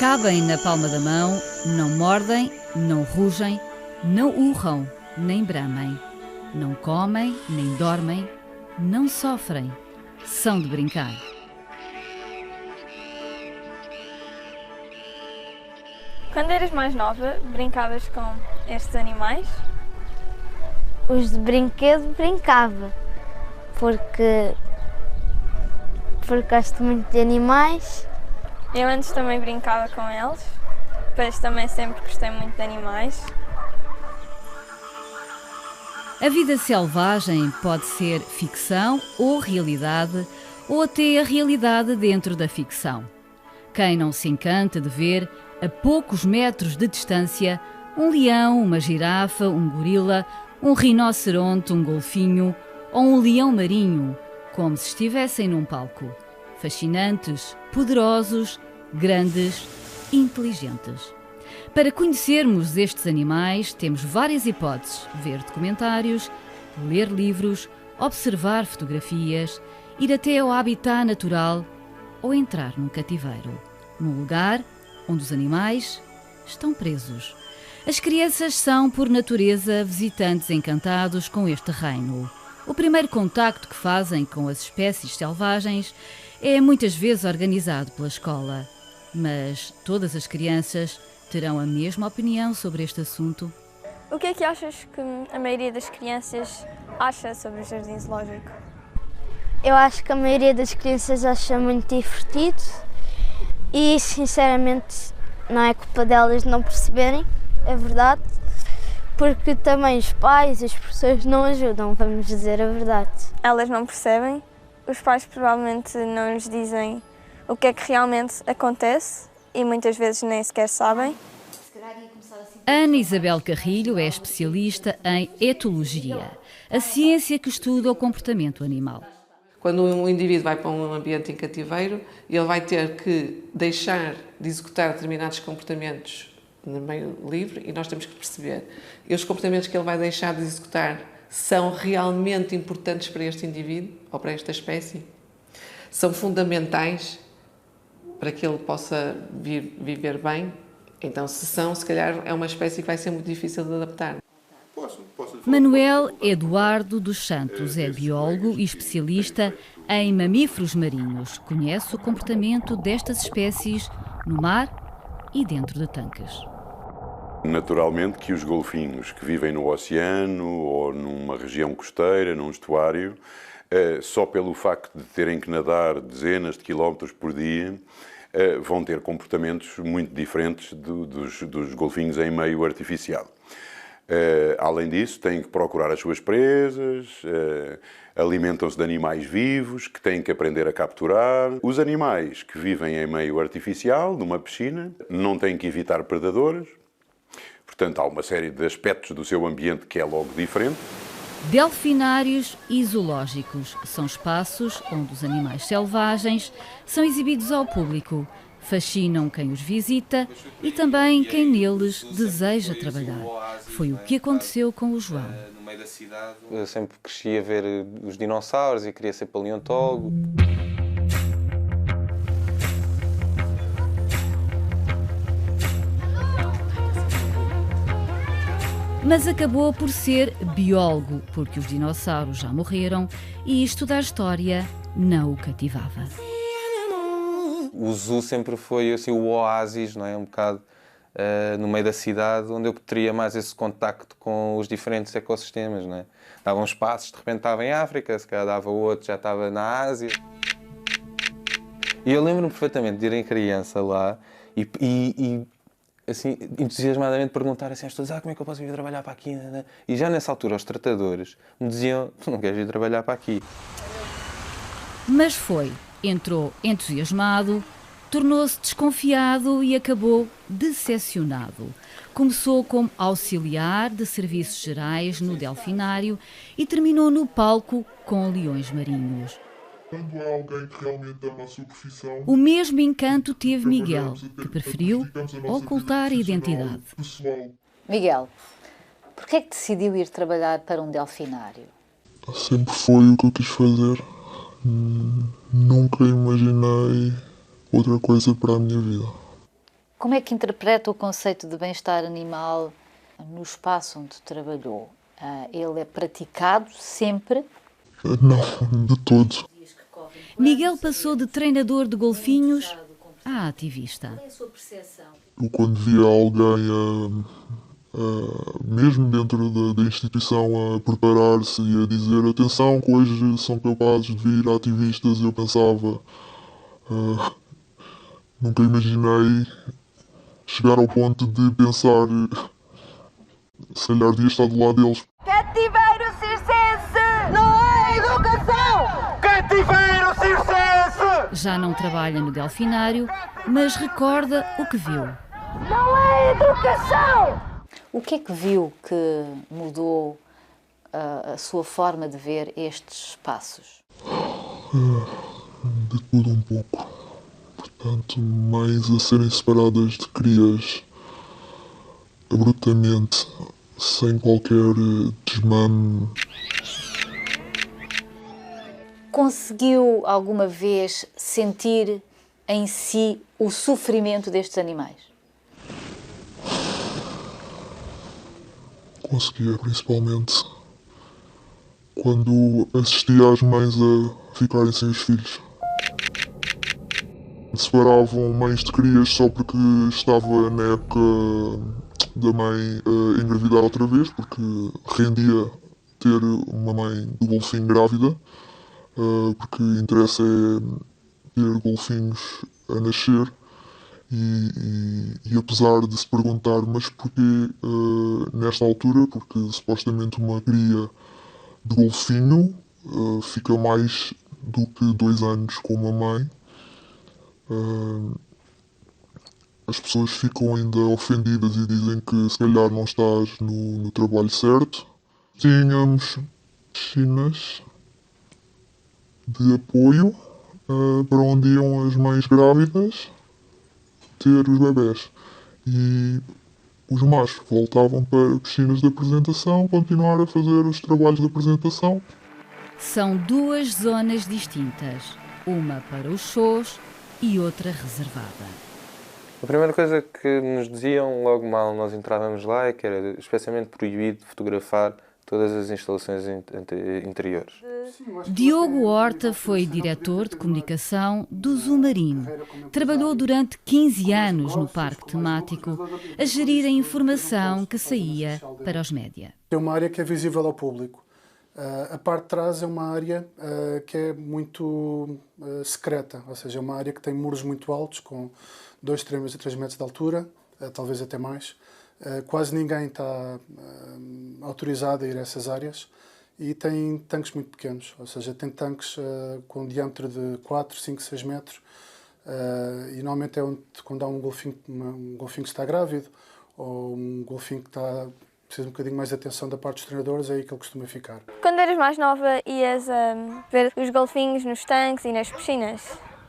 Cabem na palma da mão, não mordem, não rugem, não urram, nem bramem, não comem, nem dormem, não sofrem, são de brincar. Quando eras mais nova, brincavas com estes animais? Os de brinquedo brincava, porque gosto muito de animais. Eu antes também brincava com eles, depois também sempre gostei muito de animais. A vida selvagem pode ser ficção ou realidade, ou até a realidade dentro da ficção. Quem não se encanta de ver, a poucos metros de distância, um leão, uma girafa, um gorila, um rinoceronte, um golfinho ou um leão marinho, como se estivessem num palco. Fascinantes, poderosos, grandes, inteligentes. Para conhecermos estes animais, temos várias hipóteses: ver documentários, ler livros, observar fotografias, ir até ao habitat natural ou entrar num cativeiro, num lugar onde os animais estão presos. As crianças são, por natureza, visitantes encantados com este reino. O primeiro contacto que fazem com as espécies selvagens é muitas vezes organizado pela escola. Mas todas as crianças terão a mesma opinião sobre este assunto? O que é que achas que a maioria das crianças acha sobre o jardim zoológico? Eu acho que a maioria das crianças acha muito divertido e, sinceramente, não é culpa delas não perceberem, é verdade, porque também os pais e as professores não ajudam, vamos dizer a verdade. Elas não percebem, os pais provavelmente não lhes dizem o que é que realmente acontece e muitas vezes nem sequer sabem. Ana Isabel Carrilho é especialista em etologia, a ciência que estuda o comportamento animal. Quando um indivíduo vai para um ambiente em cativeiro, ele vai ter que deixar de executar determinados comportamentos no meio livre e nós temos que perceber e os comportamentos que ele vai deixar de executar são realmente importantes para este indivíduo ou para esta espécie? São fundamentais para que ele possa viver bem? Então, se são, se calhar é uma espécie que vai ser muito difícil de adaptar. Manuel Eduardo dos Santos é biólogo e especialista em mamíferos marinhos. Conhece o comportamento destas espécies no mar e dentro de tanques. Naturalmente que os golfinhos que vivem no oceano ou numa região costeira, num estuário, só pelo facto de terem que nadar dezenas de quilómetros por dia, vão ter comportamentos muito diferentes dos golfinhos em meio artificial. Além disso, têm que procurar as suas presas, alimentam-se de animais vivos que têm que aprender a capturar. Os animais que vivem em meio artificial, numa piscina, não têm que evitar predadores. Portanto, há uma série de aspectos do seu ambiente que é logo diferente. Delfinários e zoológicos são espaços onde os animais selvagens são exibidos ao público, fascinam quem os visita e também quem neles deseja trabalhar. Foi o que aconteceu com o João. Eu sempre cresci a ver os dinossauros e queria ser paleontólogo. Mas acabou por ser biólogo, porque os dinossauros já morreram e estudar história não o cativava. O zoo sempre foi assim, o oásis, não é? Um bocado no meio da cidade, onde eu teria mais esse contacto com os diferentes ecossistemas, não é? Dava uns passos, de repente estava em África, se calhar dava outro, já estava na Ásia. E eu lembro-me perfeitamente de ir em criança lá e assim, entusiasmadamente perguntar assim às pessoas: como é que eu posso vir trabalhar para aqui? E já nessa altura os tratadores me diziam: tu não queres vir trabalhar para aqui. Mas entrou entusiasmado, tornou-se desconfiado e acabou decepcionado. Começou como auxiliar de serviços gerais no delfinário e terminou no palco com leões marinhos. Quando há alguém que realmente ama a sua profissão, o mesmo encanto teve Miguel, que preferiu ocultar a identidade. Miguel, por que é que decidiu ir trabalhar para um delfinário? Sempre foi o que eu quis fazer. Nunca imaginei outra coisa para a minha vida. Como é que interpreta o conceito de bem-estar animal no espaço onde trabalhou? Ele é praticado sempre? Não, de todo. Miguel passou de treinador de golfinhos a ativista. Qual é a sua percepção? Eu quando via alguém, mesmo dentro da instituição, a preparar-se e a dizer atenção que hoje são capazes de vir ativistas, eu pensava, nunca imaginei chegar ao ponto de pensar, se calhar devia estar do lado deles. Cativeiro circense não é educação! Cativeiro circense! Já não trabalha no delfinário, mas recorda o que viu. Não é educação! O que é que viu que mudou a sua forma de ver estes espaços? De tudo um pouco. Portanto, mães a serem separadas de crias abruptamente, sem qualquer desmame. Conseguiu alguma vez sentir em si o sofrimento destes animais? Conseguia, principalmente quando assistia às mães a ficarem sem os filhos. Separavam mães de crias só porque estava a neca da mãe a engravidar outra vez, porque rendia ter uma mãe de golfinho grávida, porque interessa é ter golfinhos a nascer. E apesar de se perguntar, mas porquê nesta altura? Porque supostamente uma cria de golfinho fica mais do que 2 anos com uma mãe. As pessoas ficam ainda ofendidas e dizem que se calhar não estás no trabalho certo. Tínhamos piscinas de apoio para onde iam as mães grávidas ter os bebés. E os machos voltavam para piscinas de apresentação, continuar a fazer os trabalhos de apresentação. São 2 zonas distintas, uma para os shows e outra reservada. A primeira coisa que nos diziam logo mal nós entrávamos lá é que era especialmente proibido fotografar todas as instalações interiores. Diogo Horta foi diretor de comunicação do Zumarino. Trabalhou durante 15 anos no parque temático a gerir a informação que saía para os média. É uma área que é visível ao público. A parte de trás é uma área que é muito secreta, ou seja, é uma área que tem muros muito altos, com 2, 3 metros de altura, talvez até mais. Quase ninguém está autorizado a ir a essas áreas e tem tanques muito pequenos, ou seja, tem tanques com um diâmetro de 4, 5, 6 metros e normalmente é onde, quando há um golfinho que está grávido ou um golfinho que precisa um bocadinho mais de atenção da parte dos treinadores, é aí que ele costuma ficar. Quando eras mais nova, ias ver os golfinhos nos tanques e nas piscinas?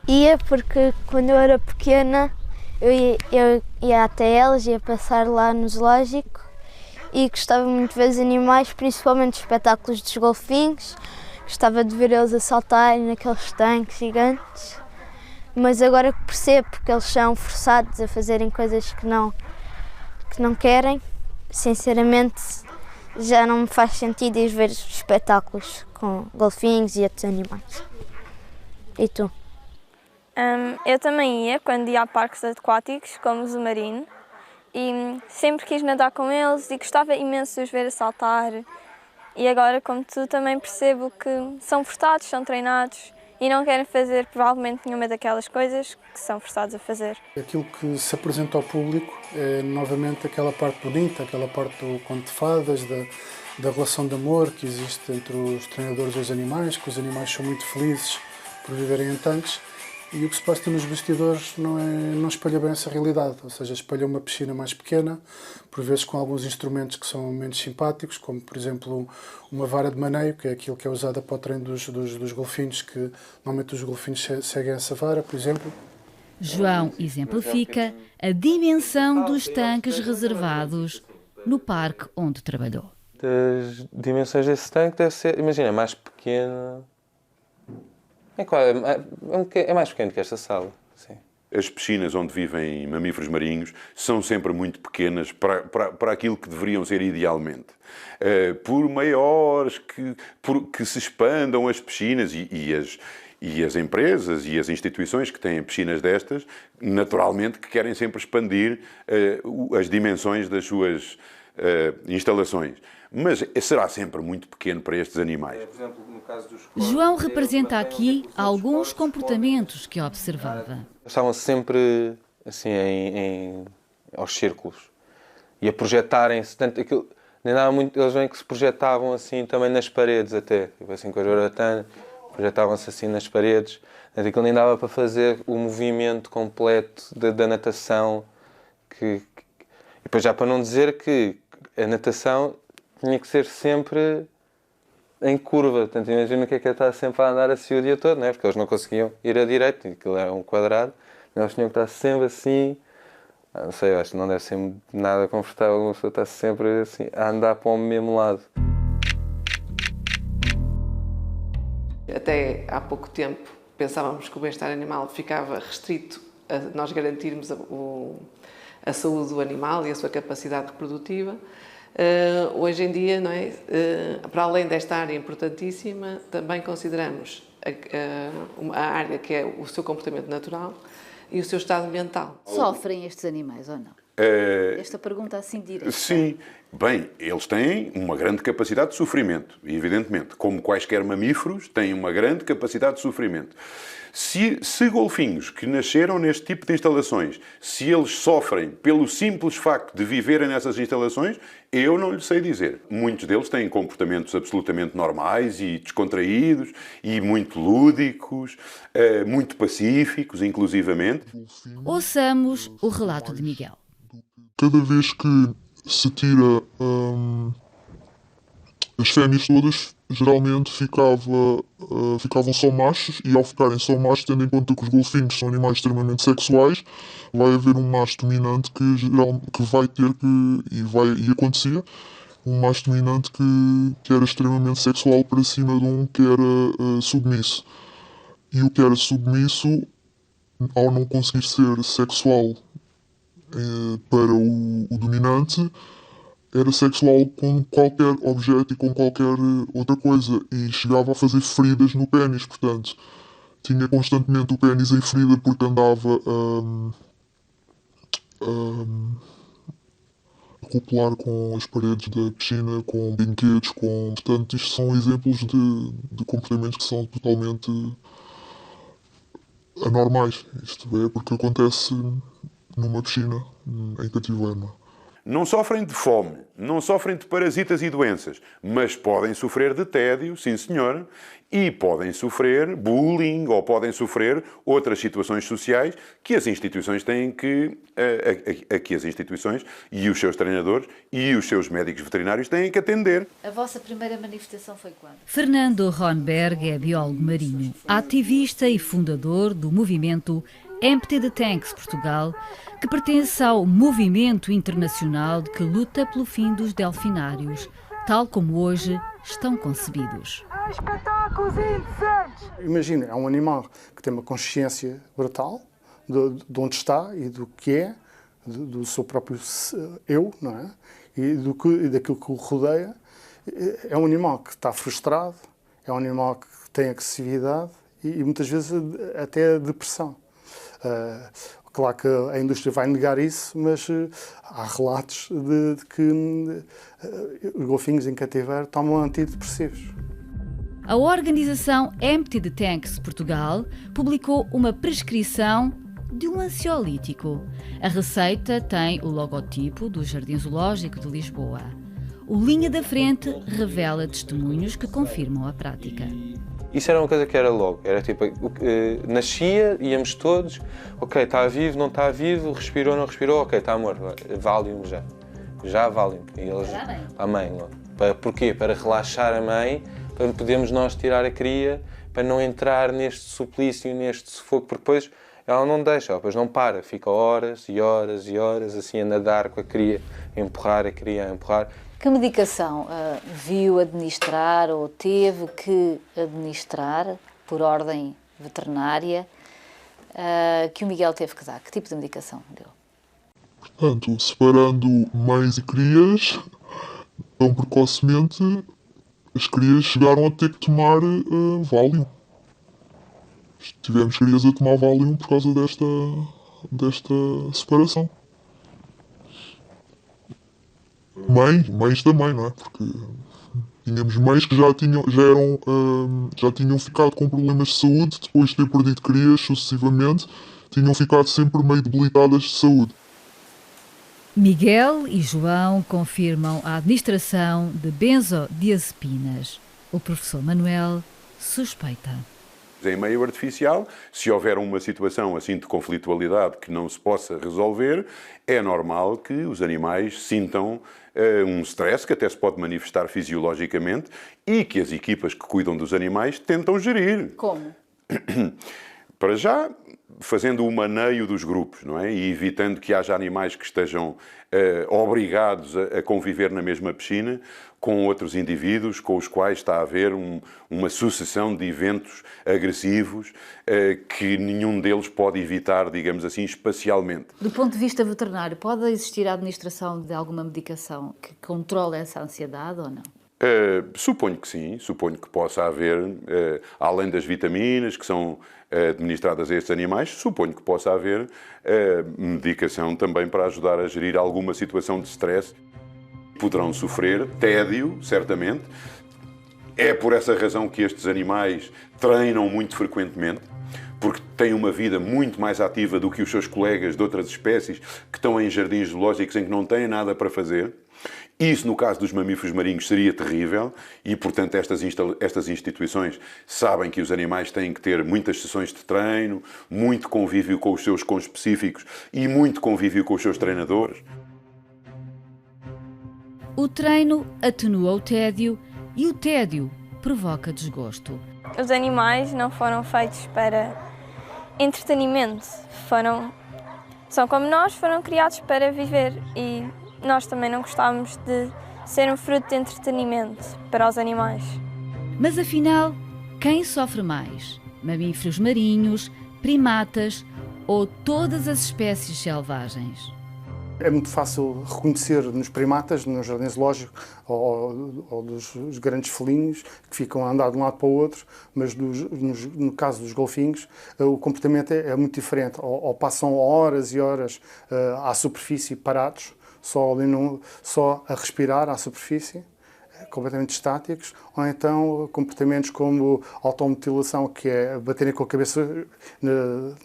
Ia, porque quando eu era pequena eu ia até elas, ia passar lá no zoológico e gostava muito de ver os animais, principalmente os espetáculos dos golfinhos. Gostava de ver eles a saltarem naqueles tanques gigantes, mas agora que percebo que eles são forçados a fazerem coisas que não querem, sinceramente já não me faz sentido ir ver espetáculos com golfinhos e outros animais. E tu? Eu também ia quando ia a parques aquáticos, como o Zumarino, e sempre quis nadar com eles e gostava imenso de os ver a saltar. E agora, como tu, também percebo que são forçados, são treinados e não querem fazer provavelmente nenhuma daquelas coisas que são forçados a fazer. Aquilo que se apresenta ao público é novamente aquela parte bonita, aquela parte do conto de fadas, da relação de amor que existe entre os treinadores e os animais, que os animais são muito felizes por viverem em tanques. E o que se passa nos bastidores não espelha bem essa realidade, ou seja, espelha uma piscina mais pequena, por vezes com alguns instrumentos que são menos simpáticos, como por exemplo uma vara de maneio, que é aquilo que é usada para o treino dos golfinhos, que normalmente os golfinhos seguem essa vara, por exemplo. João exemplifica a dimensão dos tanques reservados no parque onde trabalhou. As dimensões desse tanque deve ser, imagina, mais pequeno. É mais pequeno que esta sala, sim. as piscinas onde vivem mamíferos marinhos são sempre muito pequenas para aquilo que deveriam ser idealmente. Por maiores que se expandam as piscinas e as empresas e as instituições que têm piscinas destas, naturalmente que querem sempre expandir as dimensões das suas instalações. Mas será sempre muito pequeno para estes animais. Por exemplo, no caso dos João representa aqui alguns comportamentos que observava. Estavam sempre assim aos círculos e a projetarem-se, tanto aquilo, nem dava muito, eles bem que se projetavam assim também nas paredes até, tipo assim com a joratana, projetavam-se assim nas paredes, aquilo nem dava para fazer o movimento completo da natação, e depois já para não dizer que a natação tinha que ser sempre em curva, portanto imagina o que é estar sempre a andar assim o dia todo, não é? Porque eles não conseguiam ir a direito, aquilo era um quadrado, eles tinham que estar sempre assim, não sei, eu acho que não deve ser nada confortável uma pessoa estar sempre assim a andar para o mesmo lado. Até há pouco tempo pensávamos que o bem-estar animal ficava restrito a nós garantirmos a saúde do animal e a sua capacidade reprodutiva. Hoje em dia, não é? Para além desta área importantíssima, também consideramos a área que é o seu comportamento natural e o seu estado mental. Sofrem estes animais ou não? Esta pergunta assim direta. Sim. Bem, eles têm uma grande capacidade de sofrimento, evidentemente. Como quaisquer mamíferos, têm uma grande capacidade de sofrimento. Se golfinhos que nasceram neste tipo de instalações, se eles sofrem pelo simples facto de viverem nessas instalações, eu não lhe sei dizer. Muitos deles têm comportamentos absolutamente normais e descontraídos e muito lúdicos, muito pacíficos, inclusivamente. Ouçamos o relato de Miguel. Cada vez que se tira as fêmeas todas, geralmente ficavam só machos, e ao ficarem só machos, tendo em conta que os golfinhos são animais extremamente sexuais, vai haver um macho dominante que vai ter e acontecia, um macho dominante que era extremamente sexual para cima de um que era submisso. E o que era submisso, ao não conseguir ser sexual para o dominante, era sexual com qualquer objeto e com qualquer outra coisa, e chegava a fazer feridas no pénis, portanto tinha constantemente o pénis em ferida porque andava a copular com as paredes da piscina, com brinquedos, portanto isto são exemplos de comportamentos que são totalmente anormais, isto é, porque acontece numa piscina em cativeiro. Não sofrem de fome, não sofrem de parasitas e doenças, mas podem sofrer de tédio, sim senhor, e podem sofrer bullying ou podem sofrer outras situações sociais que as instituições têm que as instituições e os seus treinadores e os seus médicos veterinários têm que atender. A vossa primeira manifestação foi quando? Fernando Ronberg é biólogo marinho, ativista e fundador do movimento Empty the Tanks Portugal, que pertence ao movimento internacional que luta pelo fim dos delfinários, tal como hoje estão concebidos. Espetáculos indecentes! Imagina, é um animal que tem uma consciência brutal de onde está e do que é, do seu próprio eu, não é? E daquilo que o rodeia. É um animal que está frustrado, é um animal que tem agressividade e muitas vezes até depressão. Claro que a indústria vai negar isso, mas há relatos de que os golfinhos em cativeiro tomam antidepressivos. A organização Empty the Tanks Portugal publicou uma prescrição de um ansiolítico. A receita tem o logotipo do Jardim Zoológico de Lisboa. O Linha da Frente revela testemunhos que confirmam a prática. Isso era uma coisa que era logo, era tipo, nascia, íamos todos, ok, está vivo, não está vivo, respirou, não respirou, ok, está morto, Valium já Valium. E eles, a mãe, porquê? Para relaxar a mãe, para podermos nós tirar a cria, para não entrar neste suplício, neste sufoco, porque depois ela não deixa, depois não para, fica horas e horas e horas assim a nadar com a cria, a empurrar a cria, a empurrar. Que medicação viu administrar ou teve que administrar por ordem veterinária que o Miguel teve que dar? Que tipo de medicação deu? Portanto, separando mães e crias, tão precocemente, as crias chegaram a ter que tomar Valium. Tivemos crias a tomar Valium por causa desta separação. Mães da mãe, não é? Porque tínhamos mães que já tinham ficado com problemas de saúde, depois de ter perdido crias sucessivamente, tinham ficado sempre meio debilitadas de saúde. Miguel e João confirmam a administração de benzodiazepinas. O professor Manuel suspeita. Em meio artificial, se houver uma situação assim de conflitualidade que não se possa resolver, é normal que os animais sintam um stress que até se pode manifestar fisiologicamente e que as equipas que cuidam dos animais tentam gerir. Como? Para já, fazendo o maneio dos grupos, não é? E evitando que haja animais que estejam obrigados a conviver na mesma piscina com outros indivíduos com os quais está a haver uma sucessão de eventos agressivos que nenhum deles pode evitar, digamos assim, espacialmente. Do ponto de vista veterinário, pode existir a administração de alguma medicação que controle essa ansiedade ou não? Suponho que sim, suponho que possa haver, além das vitaminas que são administradas a estes animais, suponho que possa haver medicação também para ajudar a gerir alguma situação de stress. Poderão sofrer tédio, certamente. É por essa razão que estes animais treinam muito frequentemente, porque têm uma vida muito mais ativa do que os seus colegas de outras espécies que estão em jardins zoológicos em que não têm nada para fazer. Isso, no caso dos mamíferos marinhos, seria terrível e, portanto, estas instituições sabem que os animais têm que ter muitas sessões de treino, muito convívio com os seus conespecíficos e muito convívio com os seus treinadores. O treino atenua o tédio e o tédio provoca desgosto. Os animais não foram feitos para entretenimento, são como nós, foram criados para viver e nós também não gostávamos de ser um fruto de entretenimento para os animais. Mas afinal, quem sofre mais? Mamíferos marinhos, primatas ou todas as espécies selvagens? É muito fácil reconhecer nos primatas, no jardim zoológico ou dos grandes felinos que ficam a andar de um lado para o outro, mas no caso dos golfinhos o comportamento é muito diferente. Ou passam horas e horas à superfície parados, só a respirar à superfície, completamente estáticos, ou então comportamentos como automutilação, que é baterem com a cabeça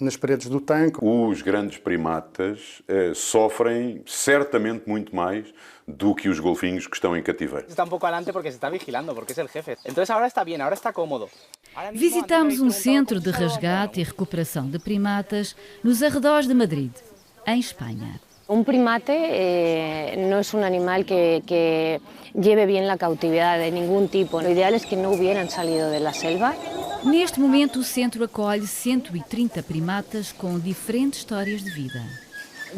nas paredes do tanque. Os grandes primatas sofrem certamente muito mais do que os golfinhos que estão em cativeiro. Está um pouco adelante porque se está vigilando, porque é o jefe. Então agora está bem, agora está cómodo. Visitamos um centro de resgate e recuperação de primatas nos arredores de Madrid, em Espanha. Un primate no es un animal que lleve bien la cautividad de ningún tipo. Lo ideal es que no hubieran salido de la selva. Neste momento, o centro acolhe 130 primatas com diferentes histórias de vida.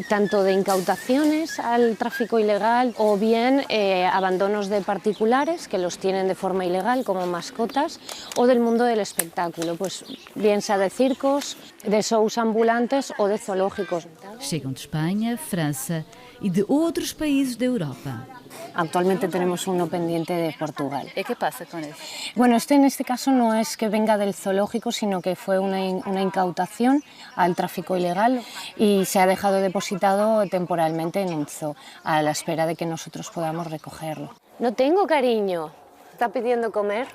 Tanto de incautaciones al tráfico ilegal o bien abandonos de particulares que los tienen de forma ilegal como mascotas o del mundo del espectáculo, pues bien sea de circos, de shows ambulantes o de zoológicos. Chegam de Espanha, França e de outros países da Europa. Actualmente tenemos uno pendiente de Portugal. ¿Y qué pasa con él? Bueno, en este caso no es que venga del zoológico, sino que fue una incautación al tráfico ilegal y se ha dejado depositado temporalmente en un zoo, a la espera de que nosotros podamos recogerlo. No tengo, cariño. ¿Está pidiendo comer?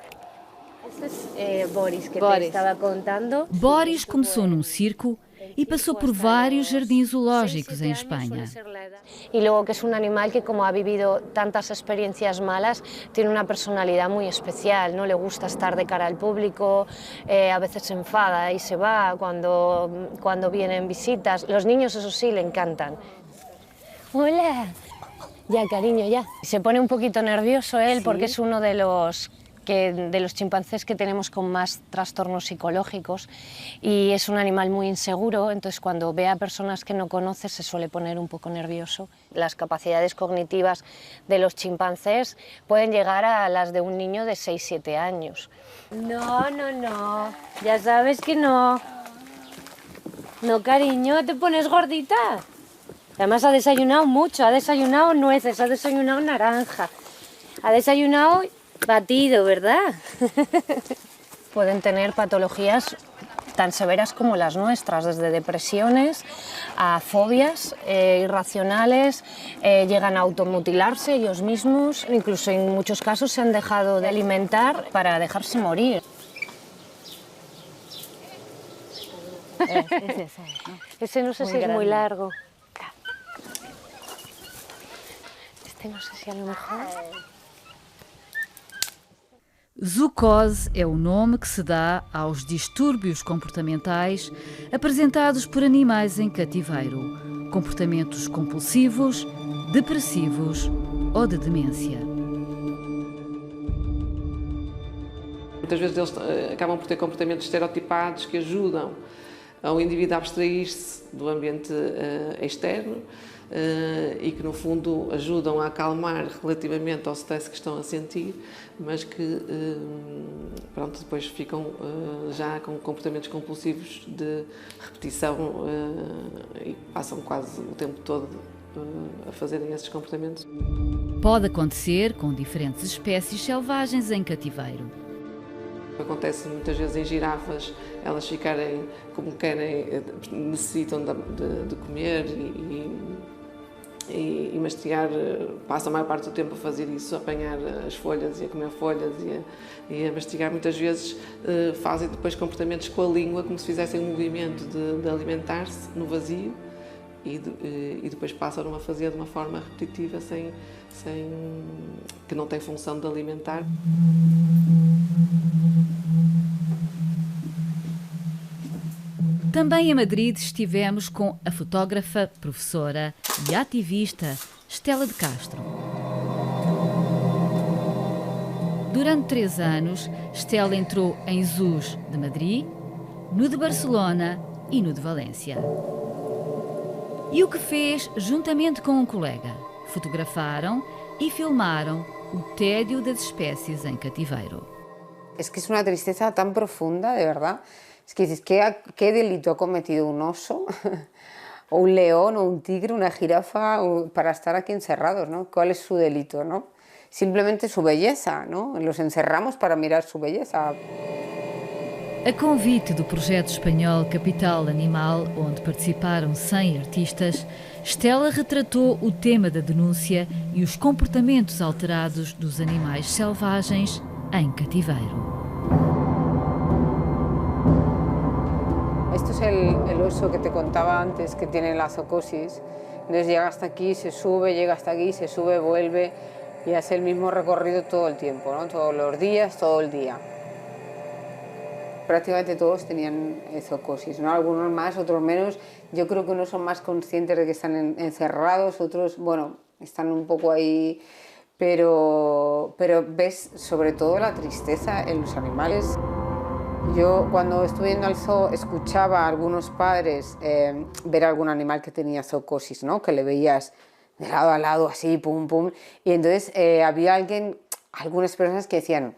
Este es Boris, que te estaba contando. Boris começou num circo e passou por vários jardins zoológicos em Espanha. Y luego que es un animal que, como ha vivido tantas experiencias malas, tiene una personalidad muy especial, no le gusta estar de cara al público, a veces se enfada y se va cuando vienen visitas. Los niños, eso sí, le encantan. Hola, ya cariño, ya. Se pone un poquito nervioso él, ¿sí? Porque es uno de los chimpancés que tenemos con más trastornos psicológicos y es un animal muy inseguro, entonces cuando ve a personas que no conoce se suele poner un poco nervioso. Las capacidades cognitivas de los chimpancés pueden llegar a las de un niño de 6-7 años. No, ya sabes que no. No, cariño, te pones gordita. Además ha desayunado mucho, ha desayunado nueces, ha desayunado naranja, ha desayunado batido, ¿verdad? Pueden tener patologías tan severas como las nuestras, desde depresiones a fobias irracionales, llegan a automutilarse ellos mismos, incluso en muchos casos se han dejado de alimentar para dejarse morir. Ese no sé si es muy largo. Este no sé si a lo mejor... Zoocose é o nome que se dá aos distúrbios comportamentais apresentados por animais em cativeiro, comportamentos compulsivos, depressivos ou de demência. Muitas vezes eles acabam por ter comportamentos estereotipados que ajudam ao indivíduo a abstrair-se do ambiente externo e que, no fundo, ajudam a acalmar relativamente ao stress que estão a sentir, mas que, pronto, depois ficam já com comportamentos compulsivos de repetição e passam quase o tempo todo a fazerem esses comportamentos. Pode acontecer com diferentes espécies selvagens em cativeiro. Acontece muitas vezes em girafas, elas ficarem como querem, necessitam de comer e mastigar, passam a maior parte do tempo a fazer isso, a apanhar as folhas e a comer folhas e a mastigar. Muitas vezes fazem depois comportamentos com a língua, como se fizessem um movimento de alimentar-se no vazio e depois passam a fazer de uma forma repetitiva, que não tem função de alimentar. Também em Madrid estivemos com a fotógrafa, professora e ativista Stella de Castro. Durante 3 anos, Stella entrou em zoos de Madrid, no de Barcelona e no de Valência. E o que fez juntamente com um colega? Fotografaram e filmaram o tédio das espécies em cativeiro. Es que es una tristeza tan profunda, de verdad. Es que dices, ¿qué delito ha cometido un oso, o un león, o un tigre, una jirafa, para estar aquí encerrados, ¿no? ¿Cuál es su delito, no? Simplemente su belleza, ¿no? Los encerramos para mirar su belleza. A convite do projeto espanhol Capital Animal, onde participaram 100 artistas, Stella retratou o tema da denúncia e os comportamentos alterados dos animais selvagens em cativeiro. Esto es el oso que te contaba antes, que tiene la zoocosis. Entonces llega hasta aquí, se sube, llega hasta aquí, se sube, vuelve y hace el mismo recorrido todo el tiempo, ¿no? Todos los días, todo el día. Prácticamente todos tenían zoocosis, ¿no? Algunos más, otros menos. Yo creo que unos son más conscientes de que están encerrados, otros, bueno, están un poco ahí, pero ves sobre todo la tristeza en los animales. Yo cuando estuve yendo al zoo escuchaba a algunos padres ver algún animal que tenía zoocosis, ¿no? Que le veías de lado a lado así, pum, pum. Y entonces había algunas personas que decían,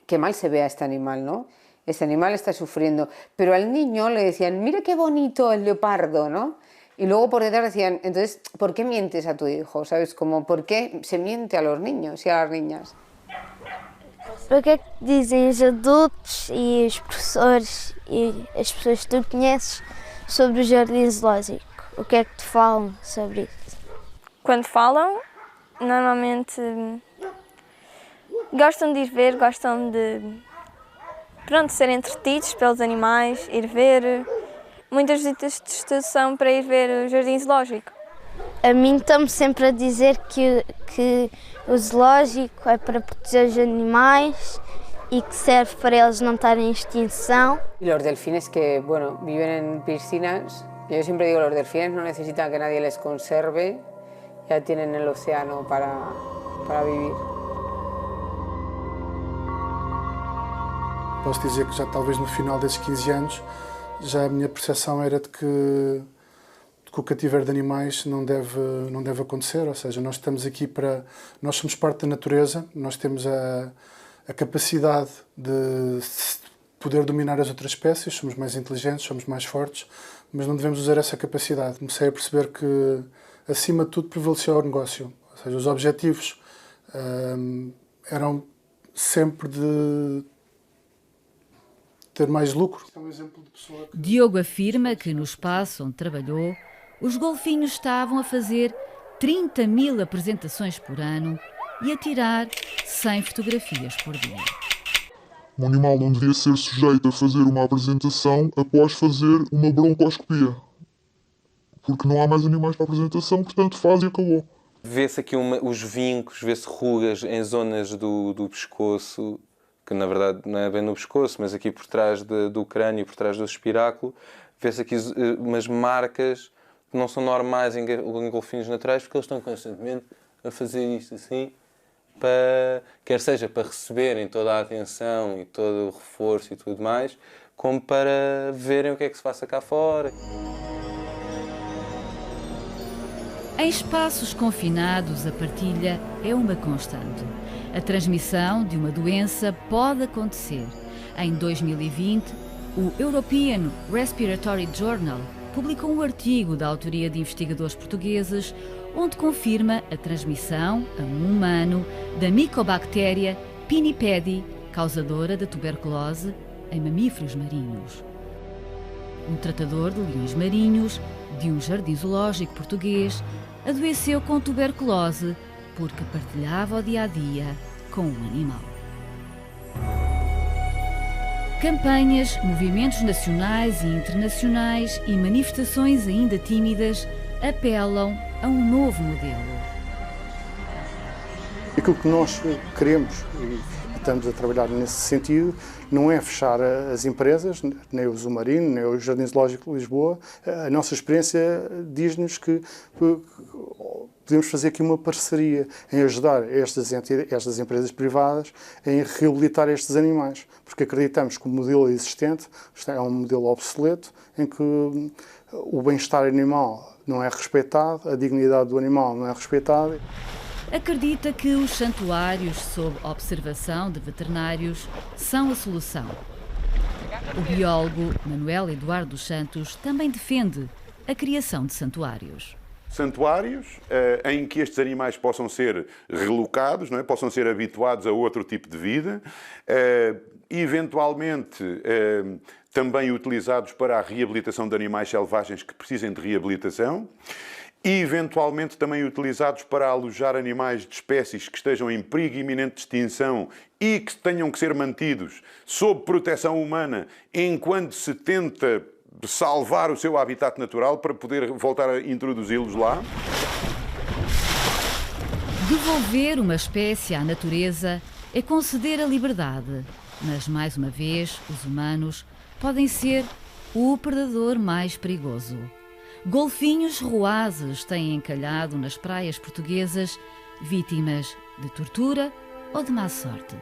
qué mal se ve a este animal, ¿no? Este animal está sufriendo. Pero al niño le decían, mira qué bonito el leopardo, ¿no? Y luego por detrás decían, entonces, ¿por qué mientes a tu hijo? ¿Sabes? Como, ¿por qué se miente a los niños y a las niñas? O que é que dizem os adultos e os professores e as pessoas que tu conheces sobre o jardim zoológico? O que é que te falam sobre isso? Quando falam, normalmente gostam de ir ver, gostam de ser entretidos pelos animais, ir ver. Muitas visitas de estudo para ir ver o jardim zoológico. A mim estão-me sempre a dizer que o zoológico é para proteger os animais y que serve para eles no estar en extinción. Y los delfines que, bueno, viven en piscinas. Yo siempre digo, los delfines no necesitan que nadie les conserve, ya tienen el océano para vivir. Posso dizer que já talvez no final desses 15 anos, já a minha percepção era de que o cativeiro de animais não deve acontecer, ou seja, nós estamos aqui nós somos parte da natureza, nós temos a capacidade de poder dominar as outras espécies, somos mais inteligentes, somos mais fortes, mas não devemos usar essa capacidade. Comecei a perceber que, acima de tudo, prevalecia o negócio. Ou seja, os objetivos eram sempre de ter mais lucro. Diogo afirma que no espaço onde trabalhou, os golfinhos estavam a fazer 30 mil apresentações por ano e a tirar 100 fotografias por dia. Um animal não devia ser sujeito a fazer uma apresentação após fazer uma broncoscopia. Porque não há mais animais para a apresentação, portanto faz e acabou. Vê-se aqui os vincos, vê-se rugas em zonas do pescoço, que na verdade não é bem no pescoço, mas aqui por trás do crânio, por trás do espiráculo. Vê-se aqui umas marcas que não são normais em golfinhos naturais, porque eles estão constantemente a fazer isto assim, quer seja para receberem toda a atenção e todo o reforço e tudo mais, como para verem o que é que se passa cá fora. Em espaços confinados, a partilha é uma constante. A transmissão de uma doença pode acontecer. Em 2020, o European Respiratory Journal publicou um artigo da autoria de investigadores portugueses onde confirma a transmissão a um humano da micobactéria Pinnipedi, causadora da tuberculose em mamíferos marinhos. Um tratador de leões marinhos de um jardim zoológico português adoeceu com tuberculose porque partilhava o dia-a-dia com um animal. Campanhas, movimentos nacionais e internacionais e manifestações ainda tímidas apelam a um novo modelo. Aquilo que nós queremos, e estamos a trabalhar nesse sentido, não é fechar as empresas, nem o Zoomarino, nem o Jardim Zoológico de Lisboa. A nossa experiência diz-nos que podemos fazer aqui uma parceria em ajudar estas empresas privadas em reabilitar estes animais, porque acreditamos que o modelo existente é um modelo obsoleto, em que o bem-estar animal não é respeitado, a dignidade do animal não é respeitada. Acredita que os santuários sob observação de veterinários são a solução. O biólogo Manuel Eduardo dos Santos também defende a criação de santuários. Santuários em que estes animais possam ser relocados, não é? Possam ser habituados a outro tipo de vida, eventualmente também utilizados para a reabilitação de animais selvagens que precisem de reabilitação, e eventualmente também utilizados para alojar animais de espécies que estejam em perigo iminente de extinção e que tenham que ser mantidos sob proteção humana enquanto se tenta salvar o seu habitat natural para poder voltar a introduzi-los lá. Devolver uma espécie à natureza é conceder a liberdade, mas mais uma vez os humanos podem ser o predador mais perigoso. Golfinhos ruazes têm encalhado nas praias portuguesas vítimas de tortura ou de má sorte.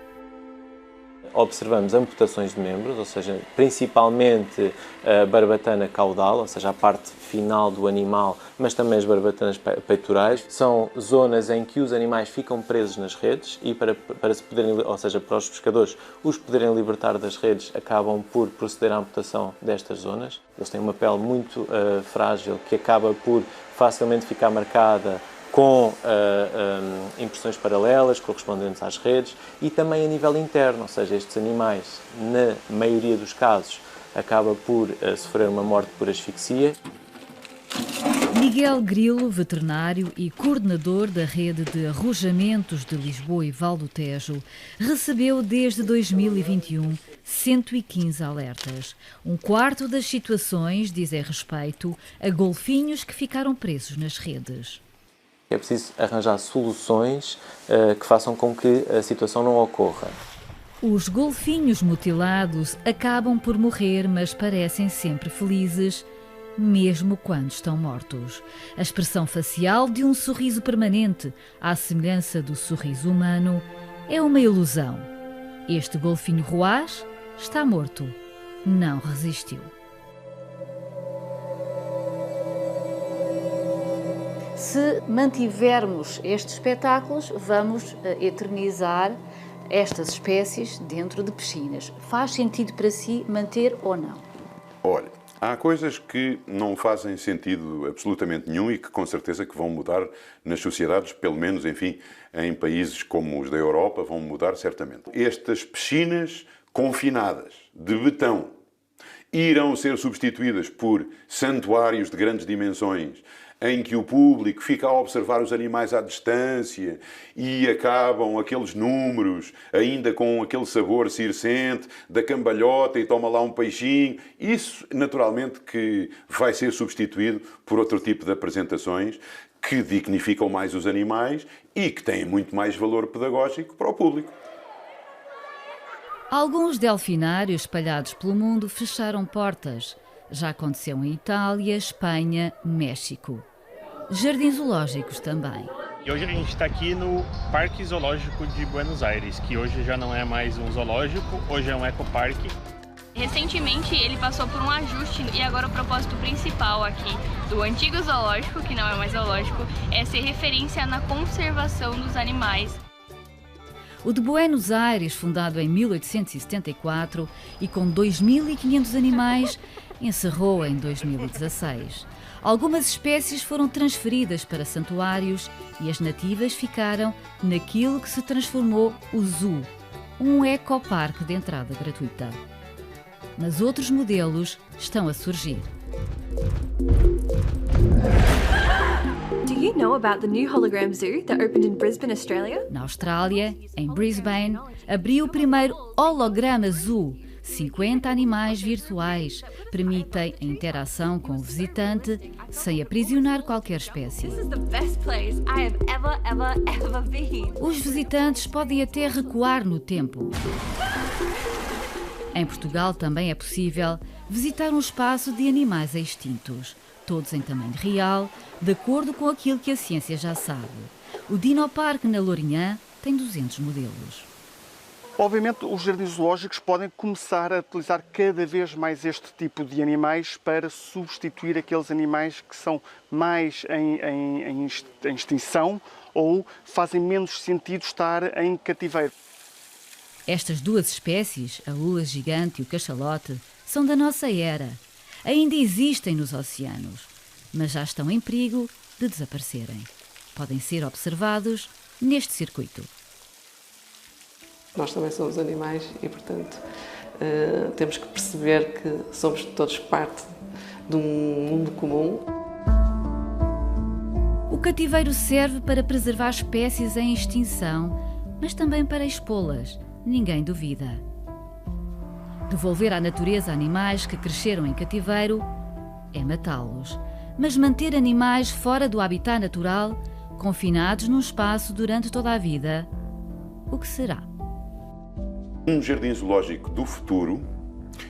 Observamos amputações de membros, ou seja, principalmente a barbatana caudal, ou seja, a parte final do animal, mas também as barbatanas peitorais. São zonas em que os animais ficam presos nas redes e para se poderem, ou seja, para os pescadores os poderem libertar das redes, acabam por proceder à amputação destas zonas. Eles têm uma pele muito frágil que acaba por facilmente ficar marcada com impressões paralelas correspondentes às redes e também a nível interno, ou seja, estes animais, na maioria dos casos, acaba por sofrer uma morte por asfixia. Miguel Grilo, veterinário e coordenador da rede de arrojamentos de Lisboa e Val do Tejo, recebeu desde 2021 115 alertas. Um quarto das situações dizem respeito a golfinhos que ficaram presos nas redes. É preciso arranjar soluções que façam com que a situação não ocorra. Os golfinhos mutilados acabam por morrer, mas parecem sempre felizes, mesmo quando estão mortos. A expressão facial de um sorriso permanente, à semelhança do sorriso humano, é uma ilusão. Este golfinho ruaz está morto, não resistiu. Se mantivermos estes espetáculos, vamos eternizar estas espécies dentro de piscinas. Faz sentido para si manter ou não? Olha, Há coisas que não fazem sentido absolutamente nenhum e que com certeza que vão mudar nas sociedades, pelo menos, enfim, em países como os da Europa, vão mudar certamente. Estas piscinas confinadas de betão irão ser substituídas por santuários de grandes dimensões, em que o público fica a observar os animais à distância e acabam aqueles números ainda com aquele sabor circente da cambalhota e toma lá um peixinho. Isso, naturalmente, que vai ser substituído por outro tipo de apresentações que dignificam mais os animais e que têm muito mais valor pedagógico para o público. Alguns delfinários espalhados pelo mundo fecharam portas. Já aconteceu em Itália, Espanha, México. Jardins zoológicos também. E hoje a gente está aqui no Parque Zoológico de Buenos Aires, que hoje já não é mais um zoológico, hoje é um ecoparque. Recentemente ele passou por um ajuste e agora o propósito principal aqui do antigo zoológico, que não é mais zoológico, é ser referência na conservação dos animais. O de Buenos Aires, fundado em 1874 e com 2.500 animais, encerrou em 2016. Algumas espécies foram transferidas para santuários e as nativas ficaram naquilo que se transformou o zoo, um ecoparque de entrada gratuita. Mas outros modelos estão a surgir. Do you know about the new hologram zoo that opened in Brisbane, Australia? Na Austrália, em Brisbane, abriu o primeiro holograma zoo. 50 animais virtuais permitem a interação com o visitante sem aprisionar qualquer espécie. Os visitantes podem até recuar no tempo. Em Portugal também é possível visitar um espaço de animais extintos, todos em tamanho real, de acordo com aquilo que a ciência já sabe. O Dinoparque na Lourinhã tem 200 modelos. Obviamente, os jardins zoológicos podem começar a utilizar cada vez mais este tipo de animais para substituir aqueles animais que são mais em extinção ou fazem menos sentido estar em cativeiro. Estas duas espécies, a lula gigante e o cachalote, são da nossa era. Ainda existem nos oceanos, mas já estão em perigo de desaparecerem. Podem ser observados neste circuito. Nós também somos animais e, portanto, temos que perceber que somos todos parte de um mundo comum. O cativeiro serve para preservar espécies em extinção, mas também para expô-las. Ninguém duvida. Devolver à natureza animais que cresceram em cativeiro é matá-los. Mas manter animais fora do habitat natural, confinados num espaço durante toda a vida, o que será? Um jardim zoológico do futuro,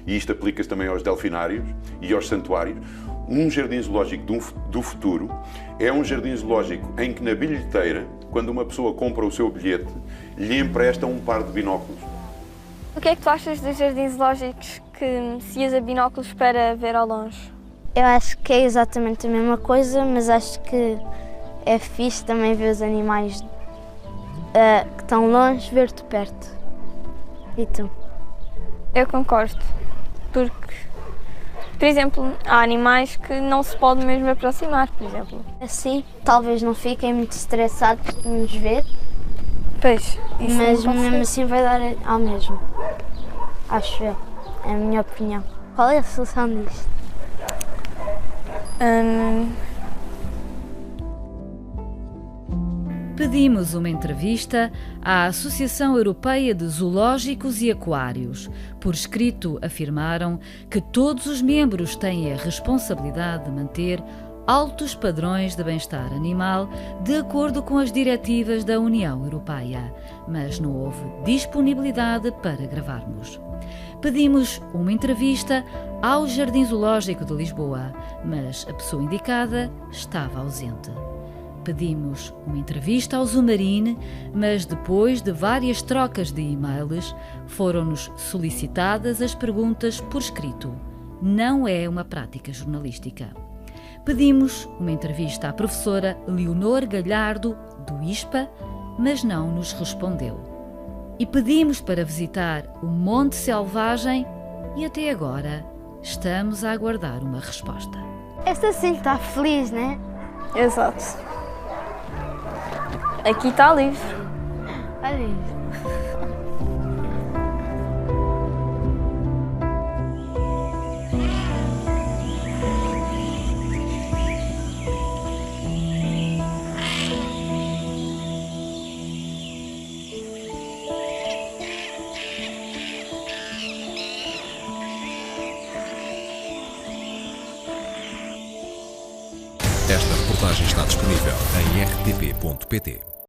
e isto aplica-se também aos delfinários e aos santuários, um jardim zoológico do futuro é um jardim zoológico em que na bilheteira, quando uma pessoa compra o seu bilhete, lhe emprestam um par de binóculos. O que é que tu achas dos jardins zoológicos que se usa binóculos para ver ao longe? Eu acho que é exatamente a mesma coisa, mas acho que é fixe também ver os animais que estão longe, ver de perto. E tu? Eu concordo, porque, por exemplo, há animais que não se pode mesmo aproximar, por exemplo. Assim, talvez não fiquem muito estressados de nos ver. Pois, isso mas mesmo assim vai dar ao mesmo. Acho eu, é a minha opinião. Qual é a solução disto? Pedimos uma entrevista à Associação Europeia de Zoológicos e Aquários. Por escrito, afirmaram que todos os membros têm a responsabilidade de manter altos padrões de bem-estar animal de acordo com as diretivas da União Europeia, mas não houve disponibilidade para gravarmos. Pedimos uma entrevista ao Jardim Zoológico de Lisboa, mas a pessoa indicada estava ausente. Pedimos uma entrevista ao Zoomarine, mas depois de várias trocas de e-mails, foram-nos solicitadas as perguntas por escrito. Não é uma prática jornalística. Pedimos uma entrevista à professora Leonor Galhardo, do ISPA, mas não nos respondeu. E pedimos para visitar o Monte Selvagem e até agora Estamos a aguardar uma resposta. Esta sim está feliz, né? Exato. Aqui está livre. Olha. Esta reportagem está disponível em rtp.pt.